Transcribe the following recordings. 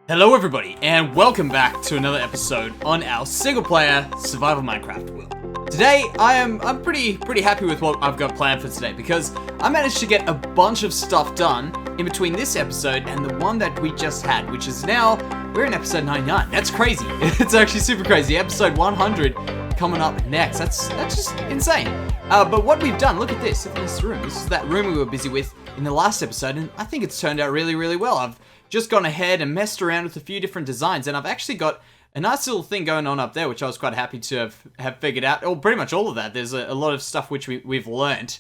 Hello everybody, and welcome back to another episode on our single-player survival Minecraft world. Today, I'm pretty happy with what I've got planned for today, because I managed to get a bunch of stuff done in between this episode and the one that we just had, which is now, we're in episode 99. That's crazy. It's actually super crazy. Episode 100 coming up next. That's just insane. But what we've done, look at this. Look at this room. This is that room we were busy with in the last episode, and I think it's turned out really, really well. I've just gone ahead and messed around with a few different designs, and I've actually got a nice little thing going on up there, which I was quite happy to have figured out. Or pretty much all of that. There's a lot of stuff which we've learnt,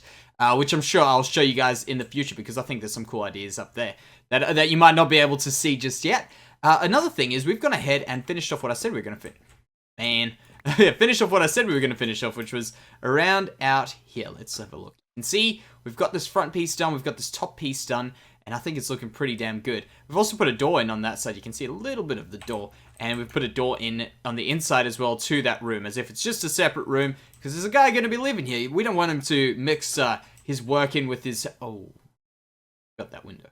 which I'm sure I'll show you guys in the future, because I think there's some cool ideas up there that you might not be able to see just yet. Another thing is we've gone ahead and finished off what I said we were going to finish off what I said we were going to finish off, which was around out here. Let's have a look. You can see we've got this front piece done, we've got this top piece done, and I think it's looking pretty damn good. We've also put a door in on that side. You can see a little bit of the door, and we've put a door in on the inside as well to that room, as if it's just a separate room, because there's a guy going to be living here. We don't want him to mix his work in with his... Oh, got that window.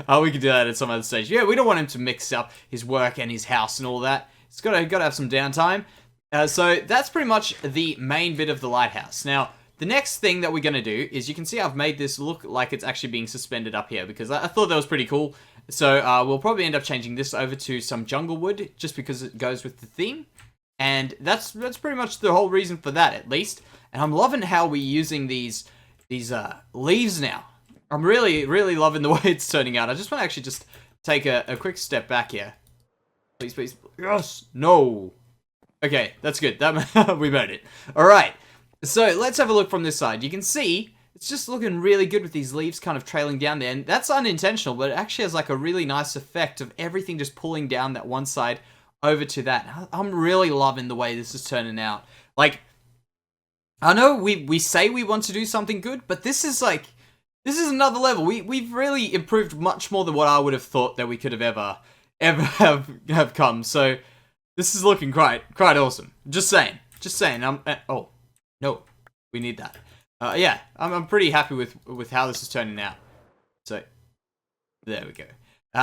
Oh, we could do that at some other stage. Yeah, we don't want him to mix up his work and his house and all that. It's got to have some downtime. So that's pretty much the main bit of the lighthouse. Now, the next thing that we're going to do is, you can see I've made this look like it's actually being suspended up here, because I thought that was pretty cool. So we'll probably end up changing this over to some jungle wood, just because it goes with the theme. And that's pretty much the whole reason for that, at least. And I'm loving how we're using these leaves now. I'm really, really loving the way it's turning out. I just want to actually just take a quick step back here. Please, please. Yes! No! Okay, that's good. We made it. Alright. So, let's have a look from this side. You can see, it's just looking really good with these leaves kind of trailing down there. And that's unintentional, but it actually has like a really nice effect of everything just pulling down that one side over to that. I'm really loving the way this is turning out. Like, I know we say we want to do something good, but this is another level. We've really improved much more than what I would have thought that we could have ever have come. So, this is looking quite awesome. Just saying. Oh. No, we need that. Yeah, I'm pretty happy with how this is turning out. So, there we go.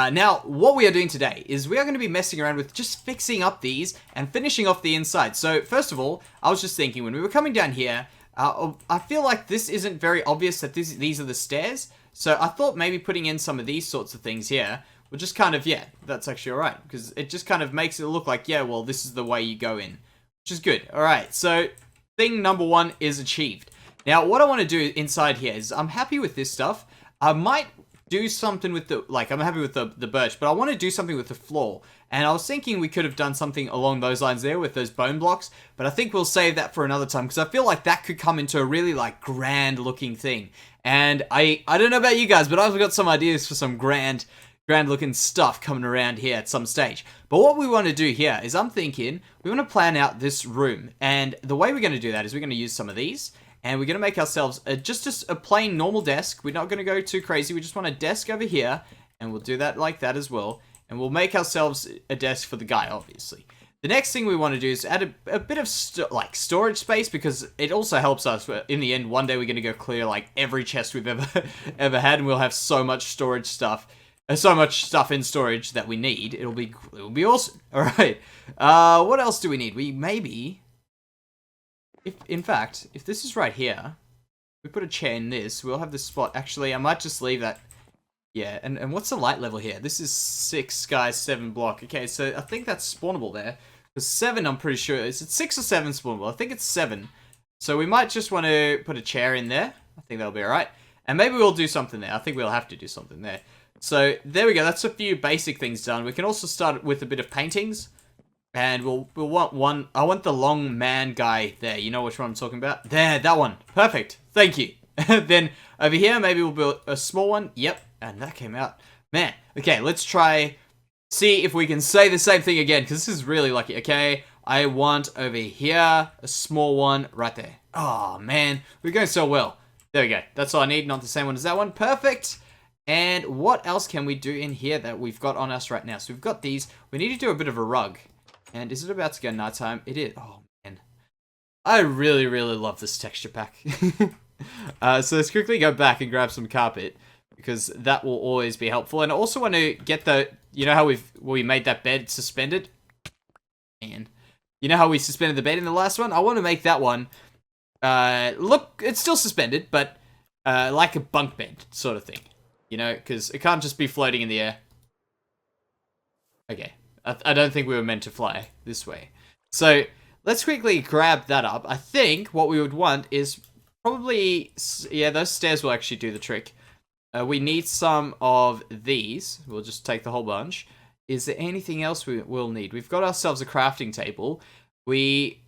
Now, what we are doing today is we are going to be messing around with just fixing up these and finishing off the inside. So, first of all, I was just thinking, when we were coming down here, I feel like this isn't very obvious that these are the stairs. So, I thought maybe putting in some of these sorts of things here would just kind of, yeah, that's actually alright. Because it just kind of makes it look like, yeah, well, this is the way you go in. Which is good. Alright, so... thing number one is achieved. Now, what I want to do inside here is, I'm happy with this stuff. I might do something with I'm happy with the birch, but I want to do something with the floor. And I was thinking we could have done something along those lines there with those bone blocks, but I think we'll save that for another time, because I feel like that could come into a really, grand looking thing. And I don't know about you guys, but I've got some ideas for some grand looking stuff coming around here at some stage. But what we want to do here is, I'm thinking we want to plan out this room, and the way we're going to do that is we're going to use some of these, and we're going to make ourselves just a plain normal desk. We're not going to go too crazy. We just want a desk over here, and we'll do that like that as well, and we'll make ourselves a desk for the guy, obviously. The next thing we want to do is add a bit of storage space, because it also helps us. In the end, one day we're going to go clear every chest we've ever had, and we'll have so much storage stuff. So much stuff in storage that we need. It'll be awesome. Alright. What else do we need? We maybe... In fact, if this is right here, we put a chair in this, we'll have this spot. Actually, I might just leave that. Yeah, and what's the light level here? This is 6, guys, 7 block. Okay, so I think that's spawnable there. Because 7, I'm pretty sure. Is it 6 or 7 spawnable? I think it's 7. So we might just want to put a chair in there. I think that'll be alright. And maybe we'll do something there. I think we'll have to do something there. So, there we go. That's a few basic things done. We can also start with a bit of paintings. And we'll want one... I want the long man guy there. You know which one I'm talking about? There, that one. Perfect. Thank you. Then, over here, maybe we'll build a small one. Yep. And that came out. Man. Okay, let's try... see if we can say the same thing again, because this is really lucky. Okay, I want over here a small one right there. Oh, man. We're going so well. There we go. That's all I need. Not the same one as that one. Perfect. And what else can we do in here that we've got on us right now? So we've got these. We need to do a bit of a rug. And is it about to go nighttime? It is. Oh, man. I really, really love this texture pack. So let's quickly go back and grab some carpet, because that will always be helpful. And I also want to get you know how we made that bed suspended? And you know how we suspended the bed in the last one? I want to make that one, look, it's still suspended, but, like a bunk bed sort of thing. You know, because it can't just be floating in the air. Okay. I don't think we were meant to fly this way. So, let's quickly grab that up. I think what we would want is probably... Yeah, those stairs will actually do the trick. We need some of these. We'll just take the whole bunch. Is there anything else we'll need? We've got ourselves a crafting table.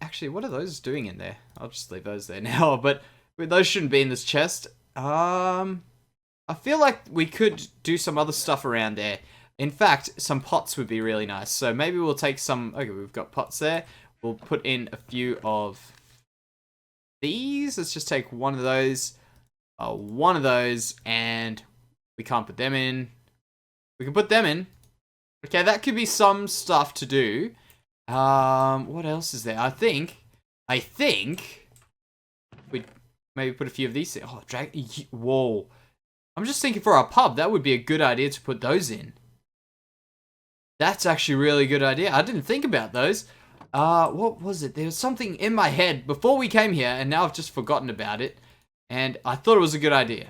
Actually, what are those doing in there? I'll just leave those there now, but those shouldn't be in this chest. I feel like we could do some other stuff around there. In fact, some pots would be really nice. So maybe we'll take some... Okay, we've got pots there. We'll put in a few of these. Let's just take one of those, and we can't put them in. We can put them in. Okay, that could be some stuff to do. What else is there? I think we maybe put a few of these. Oh, whoa. I'm just thinking for our pub, that would be a good idea to put those in. That's actually a really good idea. I didn't think about those. What was it? There was something in my head before we came here, and now I've just forgotten about it. And I thought it was a good idea.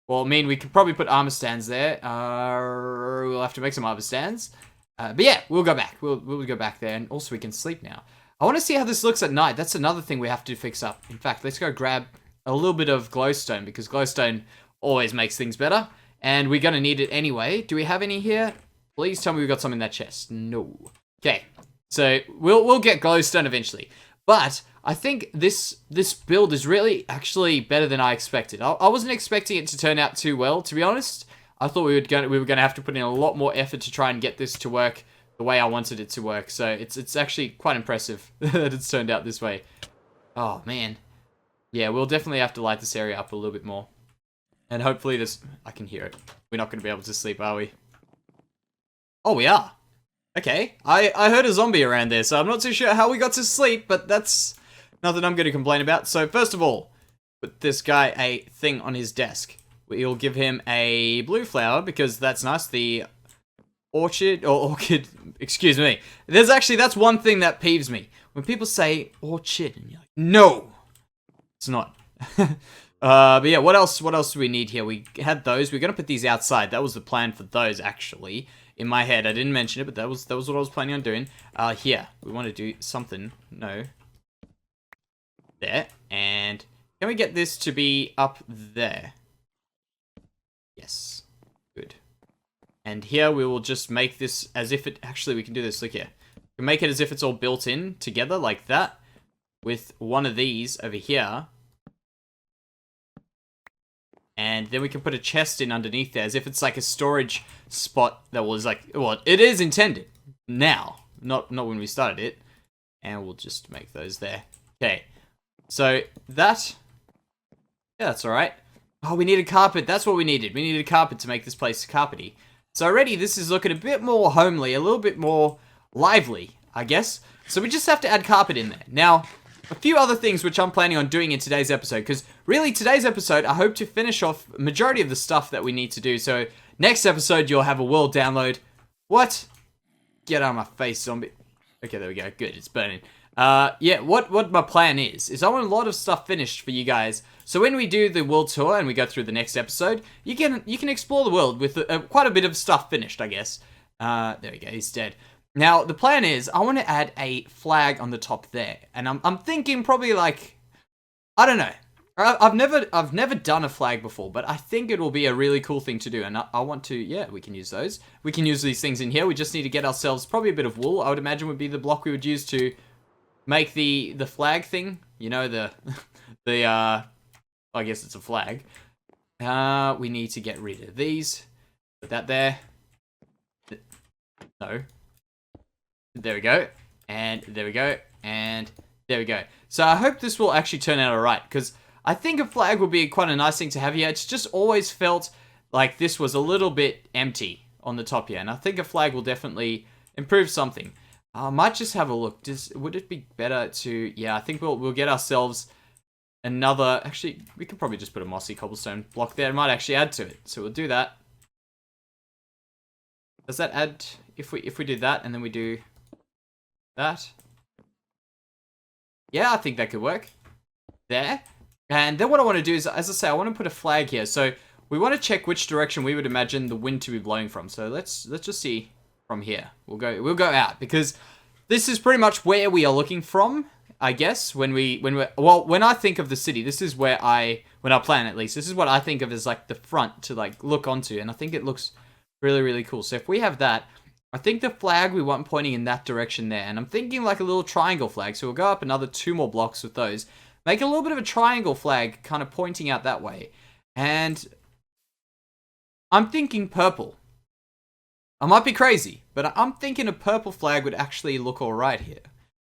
Well, I mean, we could probably put armor stands there. We'll have to make some armor stands. But yeah, we'll go back. We'll go back there, and also we can sleep now. I want to see how this looks at night. That's another thing we have to fix up. In fact, let's go grab a little bit of glowstone, because glowstone always makes things better. And we're going to need it anyway. Do we have any here? Please tell me we've got some in that chest. No. Okay. So, we'll get glowstone eventually. But, I think this build is really actually better than I expected. I wasn't expecting it to turn out too well, to be honest. I thought we were going to have to put in a lot more effort to try and get this to work the way I wanted it to work. So, it's actually quite impressive that it's turned out this way. Oh, man. Yeah, we'll definitely have to light this area up a little bit more. And hopefully I can hear it. We're not going to be able to sleep, are we? Oh, we are. Okay. I heard a zombie around there, so I'm not too sure how we got to sleep, but that's nothing I'm going to complain about. So, first of all, put this guy a thing on his desk. We'll give him a blue flower, because that's nice. The orchid, excuse me. That's one thing that peeves me. When people say orchid, and you're like, no! It's not. But yeah, what else do we need here? We had those. We're going to put these outside. That was the plan for those, actually. In my head, I didn't mention it, but that was what I was planning on doing. Here, we want to do something. No. There. And can we get this to be up there? Yes. Good. And here, we will just make this as if it... Actually, we can do this. Look here. We can make it as if it's all built in together, like that. With one of these over here. And then we can put a chest in underneath there, as if it's like a storage spot that was like... Well, it is intended now, not when we started it. And we'll just make those there. Okay. So, that... Yeah, that's alright. Oh, we need a carpet. That's what we needed. We needed a carpet to make this place carpety. So already, this is looking a bit more homely, a little bit more lively, I guess. So we just have to add carpet in there. Now... A few other things which I'm planning on doing in today's episode, because really today's episode, I hope to finish off majority of the stuff that we need to do. So next episode, you'll have a world download. What? Get out of my face, zombie. Okay, there we go. Good, it's burning. Yeah, what my plan is I want a lot of stuff finished for you guys. So when we do the world tour and we go through the next episode, you can explore the world with quite a bit of stuff finished, I guess. There we go. He's dead. Now, the plan is, I want to add a flag on the top there. And I'm thinking probably like, I don't know. I've never done a flag before, but I think it will be a really cool thing to do. And I want to, yeah, we can use those. We can use these things in here. We just need to get ourselves probably a bit of wool. I would imagine would be the block we would use to make the flag thing. You know, I guess it's a flag. We need to get rid of these. Put that there. No. There we go. And there we go. And there we go. So I hope this will actually turn out alright, because I think a flag would be quite a nice thing to have here. It's just always felt like this was a little bit empty on the top here, and I think a flag will definitely improve something. I might just have a look. Would it be better to... Yeah, I think we'll get ourselves another... Actually, we could probably just put a mossy cobblestone block there. It might actually add to it, so we'll do that. Does that add, if we do that and then we do that? Yeah, I think that could work. There. And then what I want to do is, as I say, I want to put a flag here. So we want to check which direction we would imagine the wind to be blowing from. So let's just see from here. We'll go out because this is pretty much where we are looking from, I guess, when I think of the city, this is where when I plan at least, this is what I think of as like the front to like look onto, and I think it looks really, really cool. So if we have that, I think the flag we want pointing in that direction there, and I'm thinking like a little triangle flag, so we'll go up another 2 more blocks with those, make a little bit of a triangle flag kind of pointing out that way, and I'm thinking purple. I might be crazy, but I'm thinking a purple flag would actually look alright here.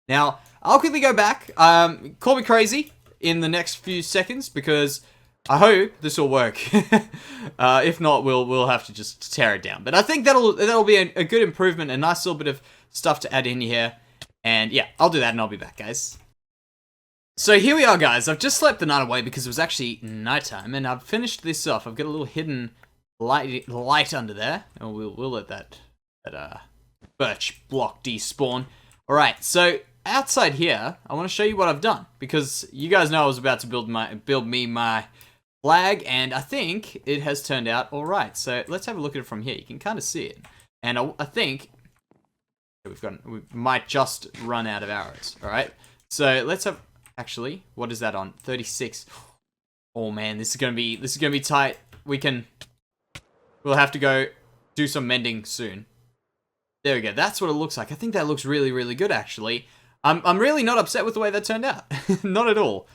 Now, I'll quickly go back. Call me crazy in the next few seconds because I hope this will work. If not, we'll have to just tear it down. But I think that'll be a good improvement, a nice little bit of stuff to add in here. And yeah, I'll do that and I'll be back, guys. So here we are, guys. I've just slept the night away because it was actually nighttime, and I've finished this off. I've got a little hidden light under there, and we'll let that birch block despawn. All right, so outside here, I want to show you what I've done because you guys know I was about to build me my flag, and I think it has turned out all right. So let's have a look at it from here. You can kind of see it, and I think we might just run out of arrows. All right, so let's have. Actually, what is that on? 36. Oh man, this is gonna be tight. We'll have to go do some mending soon. There we go. That's what it looks like. I think that looks really, really good, actually. I'm really not upset with the way that turned out. Not at all.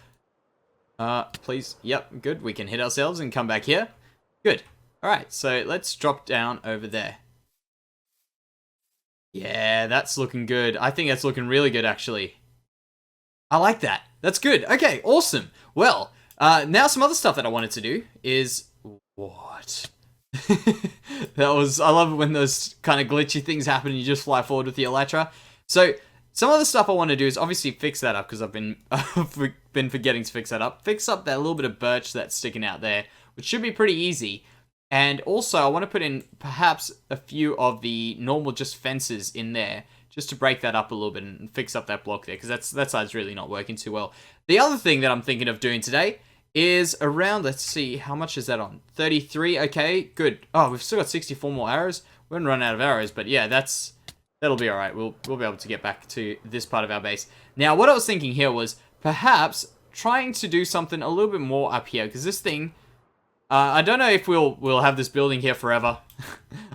Please. Yep, good. We can hit ourselves and come back here. Good. All right, so let's drop down over there. Yeah, that's looking good. I think that's looking really good, actually. I like that. That's good. Okay, awesome. Well, now some other stuff that I wanted to do is... What? I love it when those kind of glitchy things happen and you just fly forward with the Elytra. So, some other stuff I want to do is obviously fix that up because I've been forgetting to fix that up. Fix up that little bit of birch that's sticking out there, which should be pretty easy. And also, I want to put in perhaps a few of the normal just fences in there, just to break that up a little bit and fix up that block there, because that side's really not working too well. The other thing that I'm thinking of doing today is around, let's see, how much is that on? 33, okay, good. Oh, we've still got 64 more arrows. We haven't run out of arrows, but yeah, that'll be alright. We'll be able to get back to this part of our base. Now, what I was thinking here was perhaps trying to do something a little bit more up here, because this thing, I don't know if we'll have this building here forever.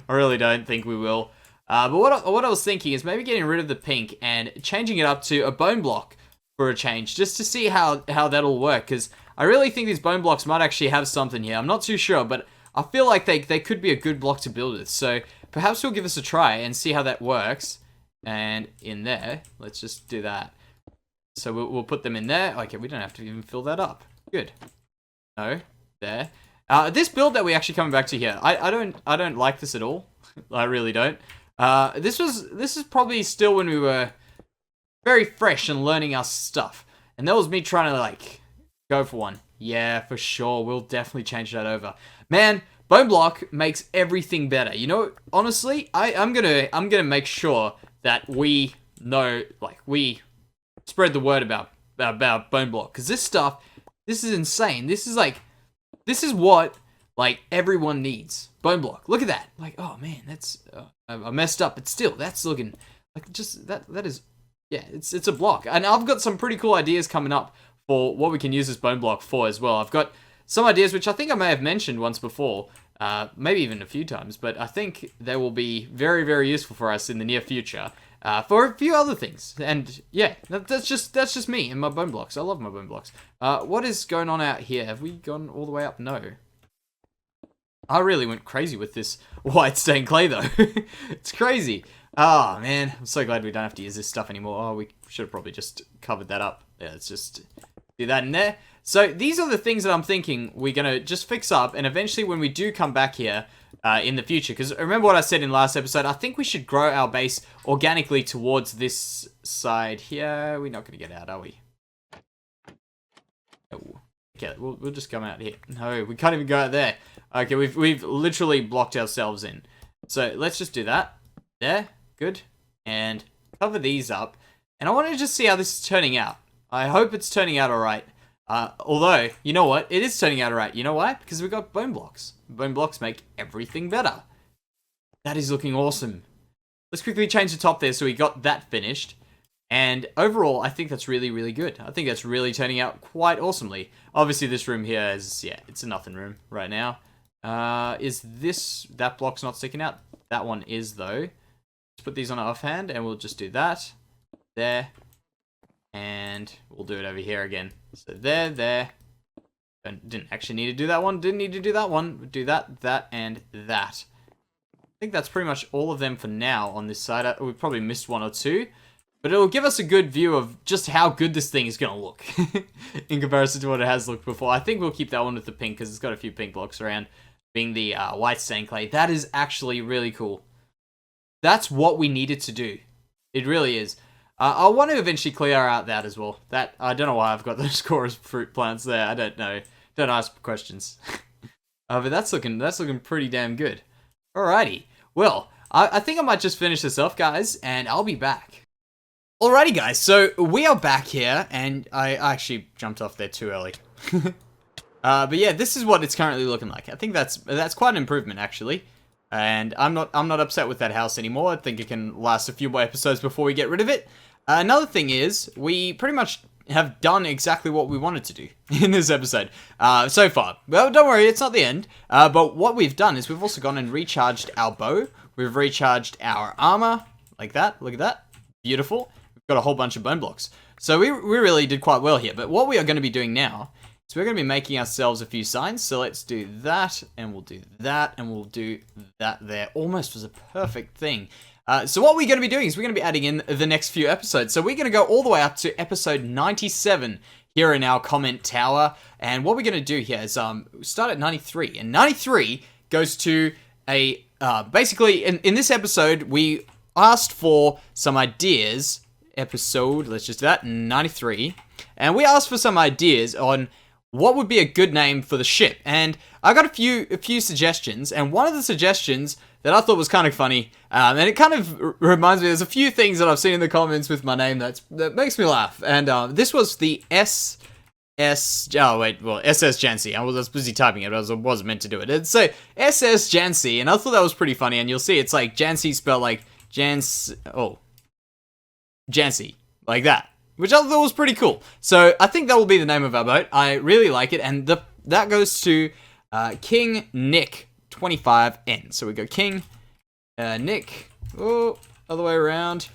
I really don't think we will. But what I was thinking is maybe getting rid of the pink and changing it up to a bone block for a change, just to see how that'll work, because I really think these bone blocks might actually have something here. I'm not too sure, but I feel like they could be a good block to build with. So perhaps we'll give this a try and see how that works. And in there, let's just do that. So we'll put them in there. Okay, we don't have to even fill that up. Good. No, there. This build that we're actually coming back to here, I don't like this at all. I really don't. This is probably still when we were very fresh and learning our stuff. And that was me trying to like go for one. Yeah, for sure. We'll definitely change that over. Man, bone block makes everything better. You know, honestly, I'm gonna make sure that we know, like, we spread the word about bone block, because this is insane. This is what like everyone needs. Bone block. Look at that. Like, oh man, that's I messed up, but still, that's looking like just that is, yeah, it's a block. And I've got some pretty cool ideas coming up for what we can use this bone block for as well. I've got some ideas which I think I may have mentioned once before, maybe even a few times, but I think they will be very, very useful for us in the near future. For a few other things, and yeah, that's just me and my bone blocks. I love my bone blocks. What is going on out here? Have we gone all the way up? No. I really went crazy with this white stained clay though. It's crazy. Oh man, I'm so glad we don't have to use this stuff anymore. Oh, we should have probably just covered that up. Yeah, let's just do that in there. So these are the things that I'm thinking we're gonna just fix up, and eventually when we do come back here in the future, because remember what I said in last episode, I think we should grow our base organically towards this side here. We're not gonna get out, are we? Oh. Okay, we'll just come out here. No, we can't even go out there. Okay, we've literally blocked ourselves in. So let's just do that. There, good. And cover these up. And I want to just see how this is turning out. I hope it's turning out alright. Although, you know what? It is turning out alright. You know why? Because we've got bone blocks. Bone blocks make everything better. That is looking awesome. Let's quickly change the top there so we got that finished. And overall, I think that's really, really good. I think that's really turning out quite awesomely. Obviously, this room here is, yeah, it's a nothing room right now. Is that block's not sticking out? That one is, though. Let's put these on our offhand, and we'll just do that. There. And we'll do it over here again. So there. Didn't actually need to do that one. Didn't need to do that one. Do that, and that. I think that's pretty much all of them for now on this side. We probably missed one or two. But it'll give us a good view of just how good this thing is going to look in comparison to what it has looked before. I think we'll keep that one with the pink because it's got a few pink blocks around, being the white stained clay. That is actually really cool. That's what we needed to do. It really is. I want to eventually clear out that as well. That I don't know why I've got those chorus fruit plants there. I don't know. Don't ask questions. But that's looking pretty damn good. Alrighty. Well, I think I might just finish this off, guys, and I'll be back. Alrighty, guys, so we are back here, and I actually jumped off there too early. But yeah, this is what it's currently looking like. I think that's quite an improvement, actually. And I'm not upset with that house anymore. I think it can last a few more episodes before we get rid of it. Another thing is, we pretty much have done exactly what we wanted to do in this episode so far. Well, don't worry, it's not the end. But what we've done is we've also gone and recharged our bow. We've recharged our armor, like that. Look at that. Beautiful. Got a whole bunch of bone blocks. So we really did quite well here. But what we are going to be doing now is we're going to be making ourselves a few signs. So let's do that, and we'll do that, and we'll do that there. Almost was a perfect thing. So what we're going to be doing is we're going to be adding in the next few episodes. So we're going to go all the way up to episode 97 here in our comment tower. And what we're going to do here is start at 93. And 93 goes to a... basically, in this episode, we asked for some ideas... let's just do that, 93, and we asked for some ideas on what would be a good name for the ship, and I got a few suggestions, and one of the suggestions that I thought was kind of funny, and it kind of reminds me, there's a few things that I've seen in the comments with my name that makes me laugh, and this was the SS Jansey. I was busy typing it, but I wasn't meant to do it. It's so SS Jansey, and I thought that was pretty funny, and you'll see it's like Jansey spelled like Jansey, like that, which I thought was pretty cool. So I think that will be the name of our boat. I really like it, and that goes to King Nick 25N. So we go King Nick, other way around.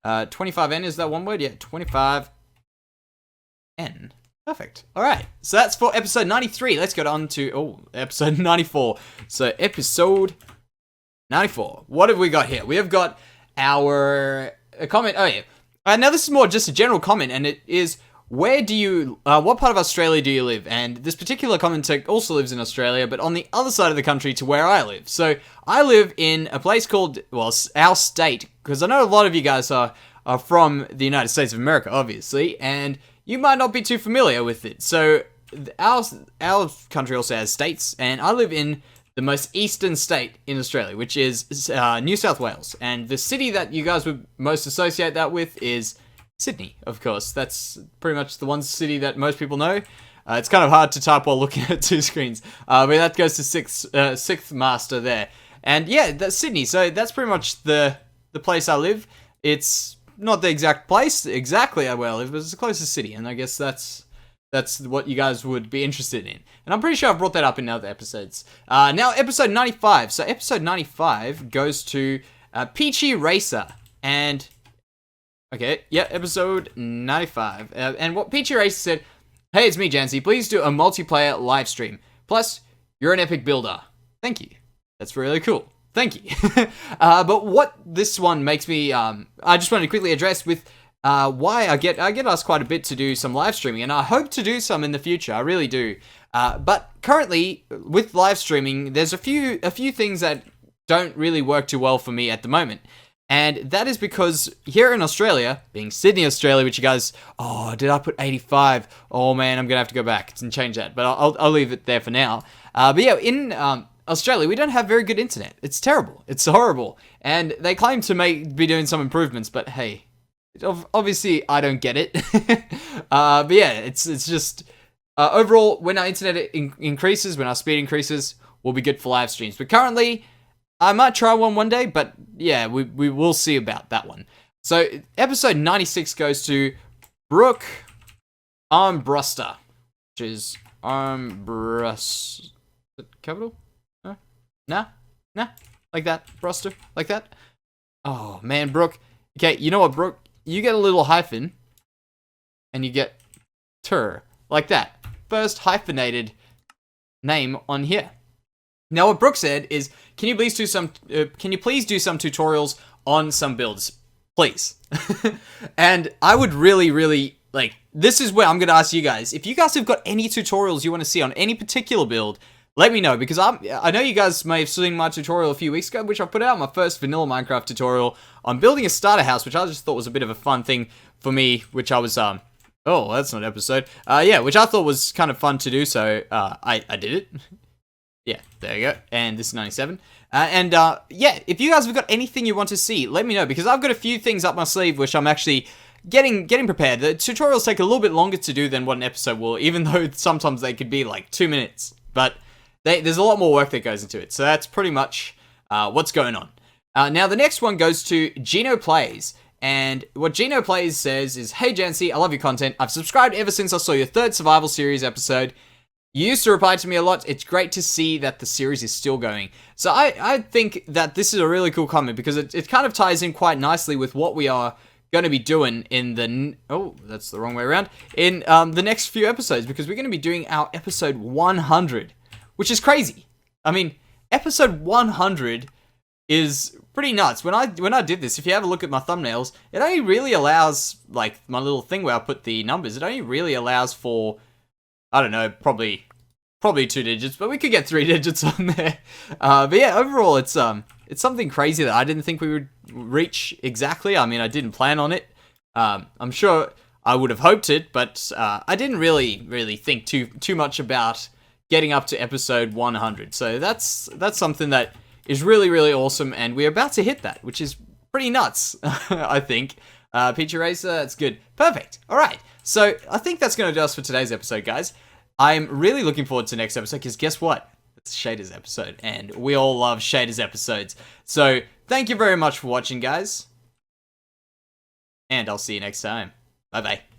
25N, is that one word? Yeah, 25N. Perfect. All right, so that's for episode 93. Let's go on to episode 94. So episode 94. What have we got here? We have got our comment. Oh yeah. Now this is more just a general comment, and it is, where do you, what part of Australia do you live? And this particular commenter also lives in Australia, but on the other side of the country to where I live. So I live in a place called, well, our state, because I know a lot of you guys are from the United States of America, obviously, and you might not be too familiar with it. So our country also has states, and I live in the most eastern state in Australia, which is New South Wales. And the city that you guys would most associate that with is Sydney, of course. That's pretty much the one city that most people know. It's kind of hard to type while looking at two screens. But that goes to sixth master there. And yeah, that's Sydney. So that's pretty much the place I live. It's not the exact place exactly where I live, but it's the closest city. And I guess that's what you guys would be interested in. And I'm pretty sure I've brought that up in other episodes. Now, episode 95. So, episode 95 goes to Peachy Racer. And, okay, yeah, episode 95. And what Peachy Racer said, "Hey, it's me, Jansey. Please do a multiplayer live stream. Plus, you're an epic builder. Thank you. That's really cool. Thank you." But what this one makes me, I just wanted to quickly address with why I get asked quite a bit to do some live streaming, and I hope to do some in the future. I really do. But currently, with live streaming, there's a few things that don't really work too well for me at the moment. And that is because here in Australia, being Sydney, Australia, which you guys, did I put 85? Oh man, I'm gonna have to go back and change that. But I'll leave it there for now. But yeah, in Australia, we don't have very good internet. It's terrible. It's horrible. And they claim to be doing some improvements, but hey, obviously I don't get it. But yeah, it's just overall, when our internet increases, when our speed increases, we'll be good for live streams. But currently, I might try one day, but yeah, we will see about that one. So episode 96 goes to Brooke Armbruster, which is Armbrust. Capital? No? Nah? Like that? Bruster? Like that? Oh, man, Brooke. Okay, you know what, Brooke? You get a little hyphen, and you get tur. Like that. First hyphenated name on here. Now, what Brooke said is, can you please do some tutorials on some builds? Please. And I would really, like, this is where I'm going to ask you guys. If you guys have got any tutorials you want to see on any particular build, let me know, because I know you guys may have seen my tutorial a few weeks ago, which I put out my first vanilla Minecraft tutorial on building a starter house, which I just thought was a bit of a fun thing for me, which I was, oh, that's not an episode. Yeah, which I thought was kind of fun to do, so, I did it. Yeah, there you go. And this is 97. Yeah, if you guys have got anything you want to see, let me know, because I've got a few things up my sleeve, which I'm actually getting prepared. The tutorials take a little bit longer to do than what an episode will, even though sometimes they could be like 2 minutes. But there's a lot more work that goes into it, so that's pretty much what's going on. Now, the next one goes to Gino Plays, and what Gino Plays says is, "Hey Jansey, I love your content. I've subscribed ever since I saw your 3rd Survival Series episode. You used to reply to me a lot. It's great to see that the series is still going." So I think that this is a really cool comment, because it kind of ties in quite nicely with what we are going to be doing in the... Oh, that's the wrong way around. In the next few episodes, because we're going to be doing our episode 100. Which is crazy. I mean, episode 100 is pretty nuts. When I did this, if you have a look at my thumbnails, it only really allows, like, my little thing where I put the numbers, it only really allows for, I don't know, probably 2 digits, but we could get 3 digits on there. But yeah, overall, it's something crazy that I didn't think we would reach exactly. I mean, I didn't plan on it. I'm sure I would have hoped it, but I didn't really think too much about getting up to episode 100. So that's something that is really awesome, and we're about to hit that, which is pretty nuts, I think. Peachy Racer, that's good. Perfect. All right. So I think that's going to do us for today's episode, guys. I'm really looking forward to next episode, because guess what? It's Shaders episode, and we all love Shaders episodes. So thank you very much for watching, guys, and I'll see you next time. Bye-bye.